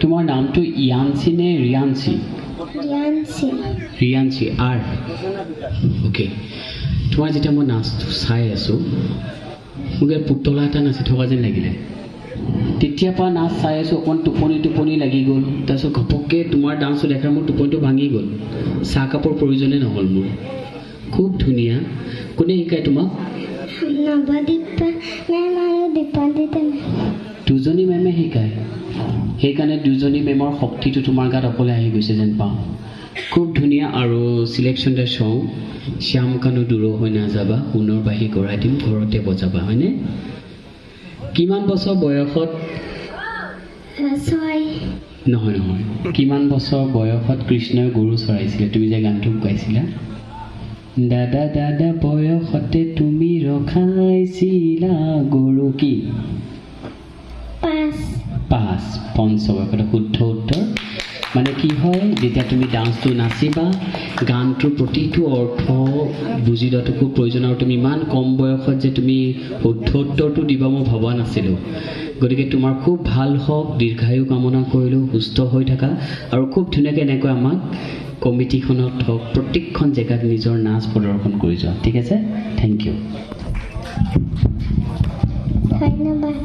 তোমাৰ নামটো ইয়ানচি নে ৰিয়ানচি? ৰিয়ানচি আৰ অ'কে। তোমাৰ যেতিয়া মই নাচটো চাই আছোঁ মোক ইয়াত পুতলা এটা নাচি থকা যেন লাগিলে। তেতিয়াৰ পৰা নাচ চাই আছোঁ, অকণমান টোপনি লাগি গ'ল। তাৰপিছত ঘপককৈ তোমাৰ ডান্সটো দেখাৰ মোৰ টোপনিটো ভাঙি গ'ল। চাহ কাপৰ প্ৰয়োজনেই নহ'ল মোৰ। খুব ধুনীয়া। কোনে শিকায় তোমাক? দুজনী মেমে শিকায়। সেইকাৰণে দুজনী মেমৰ শক্তিটো তোমাৰ গাত অকলে আহি গৈছে যেন পাওঁ। খুব ধুনীয়া। আৰু চিলেকশ্যন দা চং শ্যাম কানু দূৰ হৈ নাযাবা, সোণৰ বাঁহী গঢ়াই দিম ঘৰতে বজাবা, হয়নে? কিমান বছৰ বয়সত? নহয় কিমান বছৰ বয়সত কৃষ্ণই গৰু চৰাইছিলে? তুমি যে গানটো গাইছিলা, দাদা দাদা বয়সতে তুমি ৰখাইছিলা গৰু কি? 5 পঞ্চবয়সত। শুদ্ধ উত্তৰ। মানে কি হয়, যেতিয়া তুমি ডান্সটো নাচিবা গানটোৰ প্ৰতিটো অৰ্থ বুজি লোৱাটো খুব প্ৰয়োজন। আৰু তুমি ইমান কম বয়সত যে তুমি শুদ্ধ উত্তৰটো দিবা মই ভবা নাছিলোঁ। গতিকে তোমাৰ খুব ভাল হওক, দীৰ্ঘায়ু কামনা কৰিলোঁ, সুস্থ হৈ থাকা আৰু খুব ধুনীয়াকৈ এনেকৈ আমাক কমিটিখনত হওক প্ৰত্যেকখন জেগাত নিজৰ নাচ প্ৰদৰ্শন কৰি যোৱা। ঠিক আছে, থেংক ইউ। ধন্যবাদ।